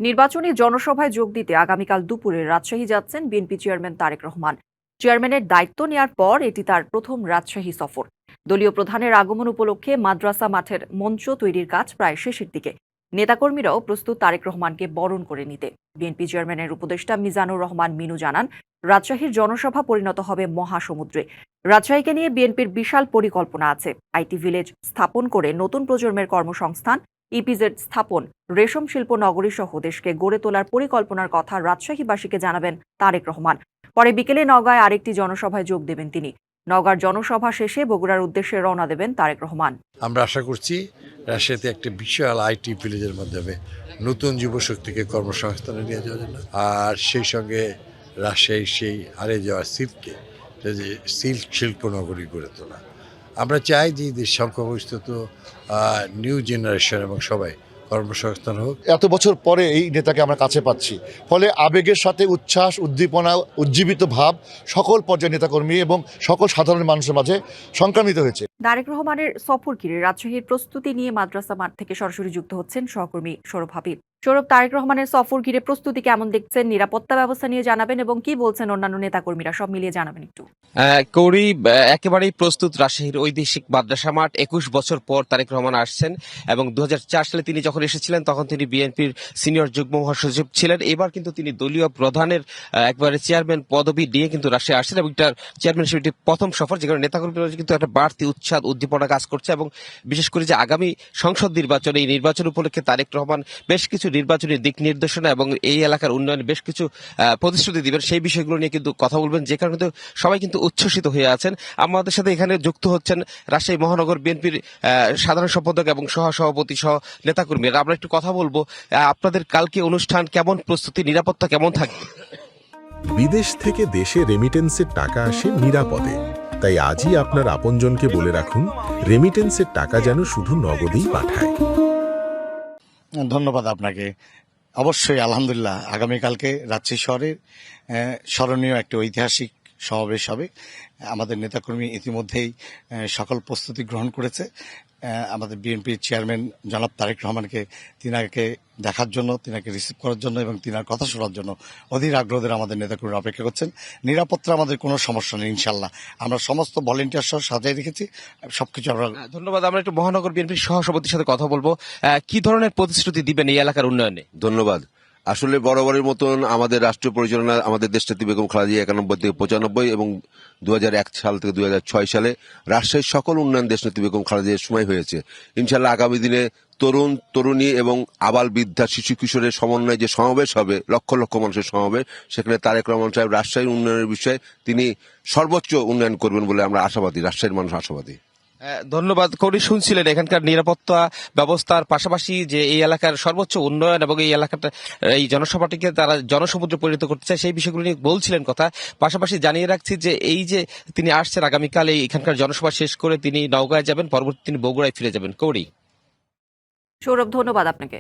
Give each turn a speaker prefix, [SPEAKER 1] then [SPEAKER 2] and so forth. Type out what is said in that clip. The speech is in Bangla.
[SPEAKER 1] নির্বাচনী জনসভায় যোগ দিতে আগামীকাল দুপুরে রাজশাহী যাচ্ছেন বিএনপি চেয়ারম্যান তারেক রহমান। চেয়ারম্যানের দায়িত্ব নেয়ার পর এটি তার প্রথম রাজশাহী সফর। দলীয় প্রধানের আগমন উপলক্ষে মাদ্রাসা মাঠের মঞ্চ তৈরির কাজ প্রায় শেষের দিকে। নেতাকর্মীরাও প্রস্তুত তারেক রহমানকে বরণ করে নিতে। বিএনপি চেয়ারম্যানের উপদেষ্টা মিজানুর রহমান মিনু জানান, রাজশাহীর জনসভা পরিণত হবে মহাসমুদ্রে। রাজশাহীকে নিয়ে বিএনপির বিশাল পরিকল্পনা আছে। আইটি ভিলেজ স্থাপন করে নতুন প্রজন্মের কর্মসংস্থান, ইপিজেড স্থাপন, রেশম শিল্প নগরী সহ দেশকে গড়ে তোলার পরিকল্পনার কথা রাজশাহীবাসীকে জানাবেন তারেক রহমান। পরে বিকেলে নওগাঁয় আরেকটি জনসভায় যোগ দেবেন তিনি। নওগাঁর জনসভা শেষে বগুড়ার উদ্দেশ্যে রওনা দেবেন তারেক রহমান।
[SPEAKER 2] আমরা আশা করছি রাজশাহীতে একটা বিশাল আইটি ভিলেজের মাধ্যমে নতুন যুবশক্তিকে কর্মসংস্থানে নিয়ে যাওয়ার জন্য, আর সেই সঙ্গে রাজশাহী সেই হারিয়ে যাওয়া সিল্ক শিল্প নগরী গড়ে তোলা। আমরা চাই যে এদের সংখ্যাগরিষ্ঠ নিউ জেনারেশন এবং সবাই কর্মসংস্থান হোক।
[SPEAKER 3] এত বছর পরে এই নেতাকে আমরা কাছে পাচ্ছি, ফলে আবেগের সাথে উচ্ছ্বাস, উদ্দীপনা, উজ্জীবিত ভাব সকল পর্যায়ের নেতাকর্মী এবং সকল সাধারণ মানুষের মাঝে সংক্রামিত হয়েছে।
[SPEAKER 1] তারেক রহমানের সফর ঘিরে রাজশাহীর প্রস্তুতি নিয়ে মাদ্রাসা মাঠ থেকে সরাসরি যুক্ত হচ্ছেন সহকর্মী সৌরভ হাবিব। সৌরভ, তারেক রহমানের সফর ঘিরে প্রস্তুতি কেমন দেখছেন? নিরাপত্তা ব্যবস্থা নিয়ে জানাবেন এবং কি বলছেন অন্যান্য নেতাকর্মীরা, সব মিলিয়ে জানাবেন একটু।
[SPEAKER 4] কৌরি, একেবারেই প্রস্তুত রাজশাহীর ঐতিহাসিক মাদ্রাসা মাঠ। 21 বছর পর তারেক রহমান আসছেন এবং 2004 সালে তিনি যখন এসেছিলেন তখন তিনি বিএনপির সিনিয়র যুগ্ম মহাসচিব ছিলেন। এবার কিন্তু তিনি দলীয় প্রধানের একবারে চেয়ারম্যান পদবি নিয়ে কিন্তু রাজশাহী আসছেন এবং এটার চেয়ারম্যান হিসেবে প্রথম সফর, যেখানে নেতাকর্মীরা কিন্তু একটা বাড়তি উৎসাহ উদ্দীপনা কাজ করছে এবং বিশেষ করে যে আগামী সংসদ নির্বাচন, এই নির্বাচন উপলক্ষে তারেক রহমান বেশ কিছু নির্বাচনী দিক নির্দেশনা এবং এই এলাকার উন্নয়নে বেশ কিছু প্রতিশ্রুতি দিবেন, সেই বিষয়গুলো নিয়ে কিন্তু কথা বলবেন, যে কারণে সবাই কিন্তু উচ্ছ্বসিত হয়ে আছেন। আমাদের সাথে এখানে যুক্ত হচ্ছেন রাজশাহী মহানগর বিএনপির সাধারণ সম্পাদক এবং সহসভাপতি সহ নেতাকর্মীরা। আমরা একটু কথা বলবো, আপনাদের কালকে অনুষ্ঠান কেমন, প্রস্তুতি, নিরাপত্তা কেমন থাকবে?
[SPEAKER 5] বিদেশ থেকে দেশে রেমিটেন্সের টাকা আসে নিরাপদে, তাই আজই আপনার আপনজনকে বলে রাখুন, রেমিটেন্সের টাকা যেন শুধু নগদেই পাঠায়।
[SPEAKER 6] ধন্যবাদ আপনাকে। অবশ্যই আলহামদুলিল্লাহ, আগামীকালকে রাজশাহী শহরে স্মরণীয় একটি ঐতিহাসিক সমাবেশ হবে। আমাদের নেতাকর্মী ইতিমধ্যেই সকল প্রস্তুতি গ্রহণ করেছে। আমাদের বিএনপির চেয়ারম্যান জনাব তারেক রহমানকে, তিনাকে দেখার জন্য, তিনাকে রিসিভ করার জন্য এবং তিনার কথা শোনার জন্য অধীর আগ্রহের আমাদের নেতাকর্মীরা অপেক্ষা করছেন। নিরাপত্তা আমাদের কোনো সমস্যা নেই, ইনশাল্লাহ। আমরা সমস্ত ভলেন্টিয়ার সহ সাজাই রেখেছি সবকিছু। আমরা
[SPEAKER 4] ধন্যবাদ। আমরা একটু মহানগর বিএনপির সহসভাপতির সাথে কথা বলবো, কি ধরনের প্রতিশ্রুতি দিবেন এই এলাকার উন্নয়নে?
[SPEAKER 7] ধন্যবাদ। আসলে বরাবরের মতন আমাদের রাষ্ট্রীয় পরিচালনা আমাদের দেশনেত্রী বেগম খালেদা জিয়া 91 থেকে 95 এবং 2001 সাল থেকে 2006 সালে রাজশাহীর সকল উন্নয়ন দেশনেত্রী বেগম খালেদা জিয়ার সময় হয়েছে। ইনশাল্লাহ আগামী দিনে তরুণ তরুণী এবং আবাল বৃদ্ধা শিশু কিশোরের সমন্বয়ে যে সমাবেশ হবে, লক্ষ লক্ষ মানুষের সমাবেশ, সেখানে তারেক রহমান সাহেব রাজশাহীর উন্নয়নের বিষয়ে তিনি সর্বোচ্চ উন্নয়ন করবেন বলে আমরা আশাবাদী, রাজশাহীর মানুষ আশাবাদী।
[SPEAKER 4] ধন্যবাদ। কৌরি, শুনছিলেন এখানকার নিরাপত্তা ব্যবস্থার পাশাপাশি যে এই এলাকার সর্বোচ্চ উন্নয়ন এবং এই এলাকাটা, এই জনসভাটিকে তারা জনসমুদ্রে পরিণত করতে চায়, সেই বিষয়গুলো নিয়ে বলছিলেন কথা। পাশাপাশি জানিয়ে রাখছি যে এই যে তিনি আসছেন আগামীকাল, এই এখানকার জনসভা শেষ করে তিনি নওগাঁয় যাবেন, পরবর্তী তিনি বগুড়ায় ফিরে যাবেন। কৌরি।
[SPEAKER 1] সৌরভ, ধন্যবাদ আপনাকে।